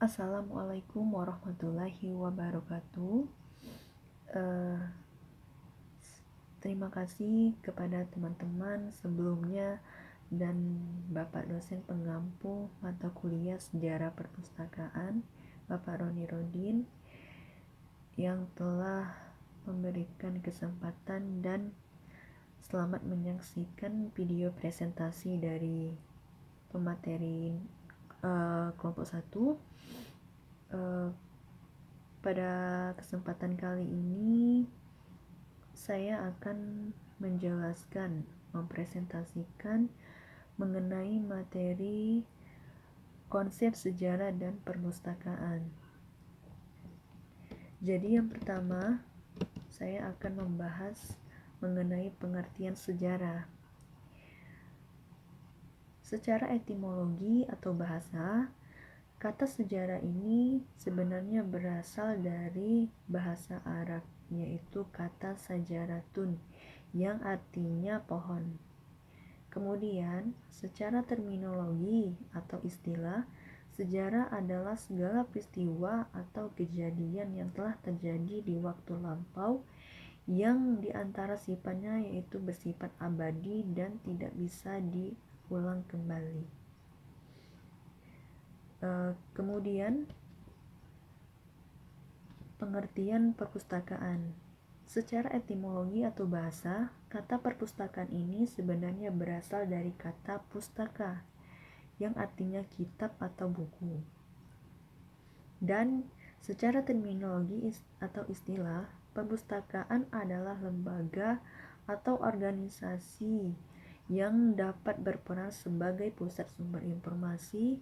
Assalamualaikum warahmatullahi wabarakatuh. Eh, Terima kasih kepada teman-teman sebelumnya dan Bapak dosen pengampu mata kuliah Sejarah Perpustakaan, Bapak Roni Rodin, yang telah memberikan kesempatan dan selamat menyaksikan video presentasi dari pemateri kelompok 1. Pada kesempatan kali ini saya akan menjelaskan, mempresentasikan mengenai materi konsep sejarah dan perpustakaan. Jadi yang pertama, saya akan membahas mengenai pengertian sejarah. Secara etimologi atau bahasa, kata sejarah ini sebenarnya berasal dari bahasa Arab, yaitu kata sajaratun, yang artinya pohon. Kemudian, secara terminologi atau istilah, sejarah adalah segala peristiwa atau kejadian yang telah terjadi di waktu lampau yang diantara sifatnya yaitu bersifat abadi dan tidak bisa diulang kembali. Kemudian, pengertian perpustakaan. Secara etimologi atau bahasa, kata perpustakaan ini sebenarnya berasal dari kata pustaka, yang artinya kitab atau buku. Dan secara terminologi atau istilah, perpustakaan adalah lembaga atau organisasi yang dapat berperan sebagai pusat sumber informasi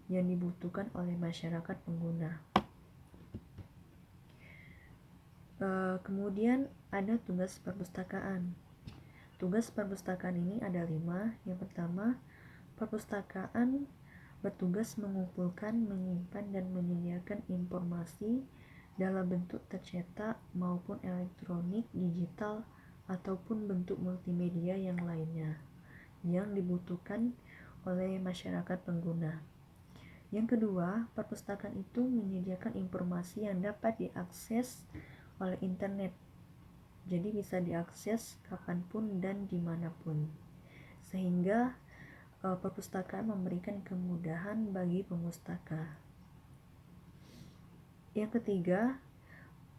yang dibutuhkan oleh masyarakat pengguna. Kemudian ada tugas perpustakaan. Tugas perpustakaan ini ada 5. Yang pertama, perpustakaan bertugas mengumpulkan, menyimpan, dan menyediakan informasi dalam bentuk tercetak maupun elektronik, digital, ataupun bentuk multimedia yang lainnya yang dibutuhkan oleh masyarakat pengguna. Yang kedua, perpustakaan itu menyediakan informasi yang dapat diakses oleh internet. Jadi bisa diakses kapanpun dan dimanapun. Sehingga perpustakaan memberikan kemudahan bagi pemustaka. Yang ketiga,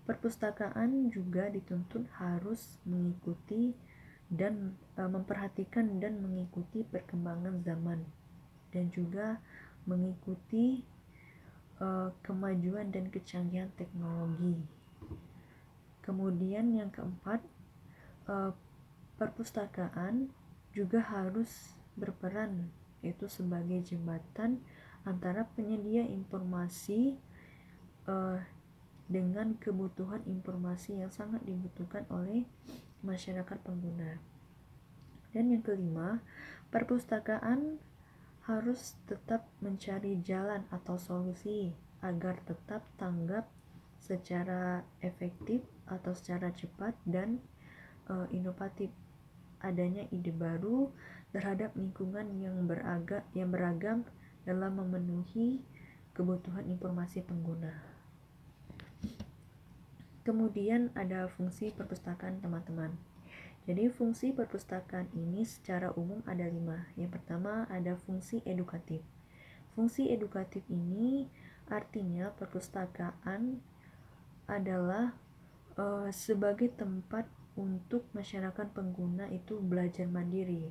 perpustakaan juga dituntut harus mengikuti dan memperhatikan dan mengikuti perkembangan zaman dan juga mengikuti kemajuan dan kecanggihan teknologi. Kemudian yang keempat, perpustakaan juga harus berperan yaitu sebagai jembatan antara penyedia informasi dengan kebutuhan informasi yang sangat dibutuhkan oleh masyarakat pengguna. Dan yang kelima, perpustakaan harus tetap mencari jalan atau solusi agar tetap tanggap secara efektif atau secara cepat dan inovatif adanya ide baru terhadap lingkungan yang beragam dalam memenuhi kebutuhan informasi pengguna. Kemudian ada fungsi perpustakaan teman-teman. Jadi fungsi perpustakaan ini secara umum ada 5. Yang pertama ada fungsi edukatif. Fungsi edukatif ini artinya perpustakaan adalah sebagai tempat untuk masyarakat pengguna itu belajar mandiri.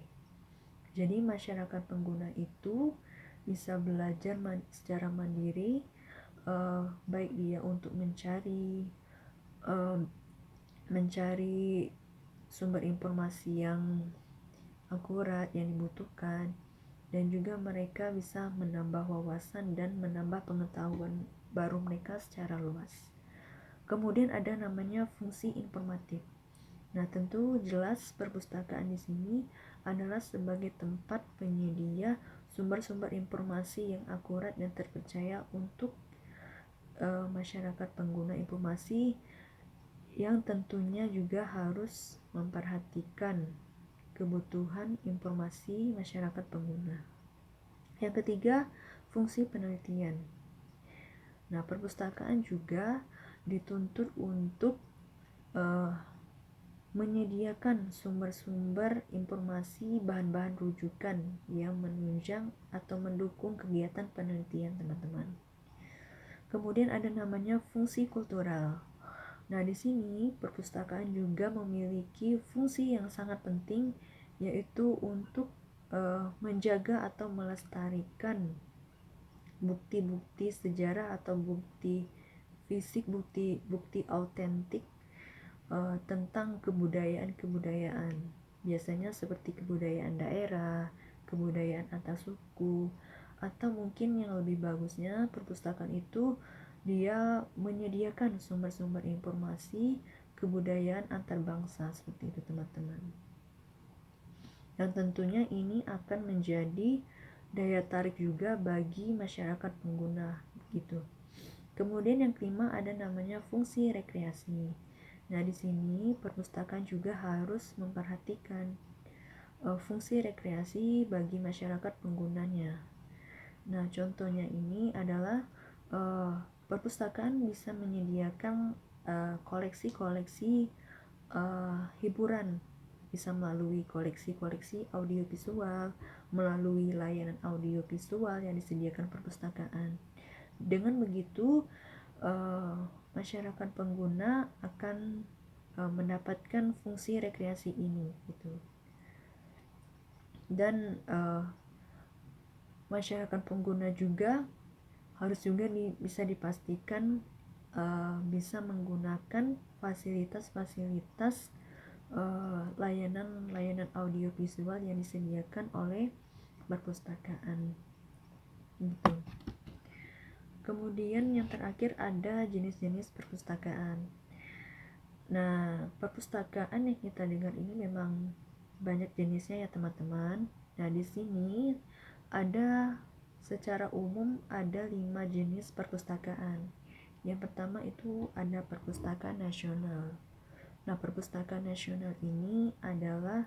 Jadi masyarakat pengguna itu bisa belajar secara mandiri, baik dia untuk mencari sumber informasi yang akurat yang dibutuhkan, dan juga mereka bisa menambah wawasan dan menambah pengetahuan baru mereka secara luas. Kemudian ada namanya fungsi informatif. Nah, tentu jelas perpustakaan di sini adalah sebagai tempat penyedia sumber-sumber informasi yang akurat dan terpercaya untuk masyarakat pengguna informasi, yang tentunya juga harus memperhatikan kebutuhan informasi masyarakat pengguna. Yang ketiga, fungsi penelitian. Nah, perpustakaan juga dituntut untuk menyediakan sumber-sumber informasi, bahan-bahan rujukan yang menunjang atau mendukung kegiatan penelitian teman-teman. Kemudian ada namanya fungsi kultural. Nah, di sini perpustakaan juga memiliki fungsi yang sangat penting, yaitu untuk menjaga atau melestarikan bukti-bukti sejarah atau bukti fisik, bukti autentik tentang kebudayaan-kebudayaan. Biasanya seperti kebudayaan daerah, kebudayaan antar suku, atau mungkin yang lebih bagusnya perpustakaan itu dia menyediakan sumber-sumber informasi kebudayaan antar bangsa seperti itu teman-teman. Dan tentunya ini akan menjadi daya tarik juga bagi masyarakat pengguna gitu. Kemudian yang kelima ada namanya fungsi rekreasi. Nah, di sini perpustakaan juga harus memperhatikan fungsi rekreasi bagi masyarakat penggunanya. Nah, contohnya ini adalah perpustakaan bisa menyediakan koleksi-koleksi hiburan, bisa melalui koleksi-koleksi audiovisual, melalui layanan audiovisual yang disediakan perpustakaan. Dengan begitu, masyarakat pengguna akan mendapatkan fungsi rekreasi ini gitu. Dan masyarakat pengguna juga harus juga bisa dipastikan bisa menggunakan fasilitas-fasilitas layanan audiovisual yang disediakan oleh perpustakaan gitu. Kemudian yang terakhir ada jenis-jenis perpustakaan. Nah, perpustakaan yang kita dengar ini memang banyak jenisnya ya teman-teman. Nah, di sini ada secara umum ada 5 jenis perpustakaan. Yang pertama itu ada perpustakaan nasional. Nah, perpustakaan nasional ini adalah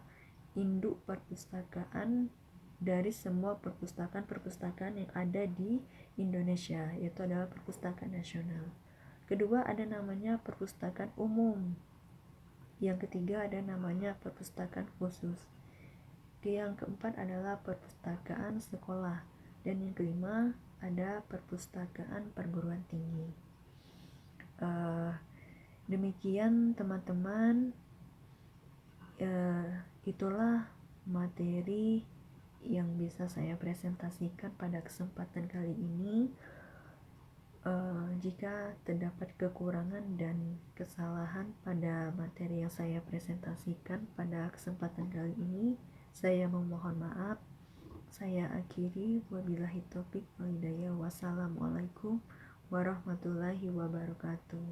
induk perpustakaan dari semua perpustakaan-perpustakaan yang ada di Indonesia, yaitu adalah perpustakaan nasional. Kedua ada namanya perpustakaan umum. Yang ketiga ada namanya perpustakaan khusus. Yang keempat adalah perpustakaan sekolah. Dan yang kelima ada perpustakaan perguruan tinggi. Demikian teman-teman, itulah materi yang bisa saya presentasikan pada kesempatan kali ini. Jika terdapat kekurangan dan kesalahan pada materi yang saya presentasikan pada kesempatan kali ini, saya memohon maaf. Saya akhiri, wabillahi taufiq wal hidayah. Wassalamualaikum warahmatullahi wabarakatuh.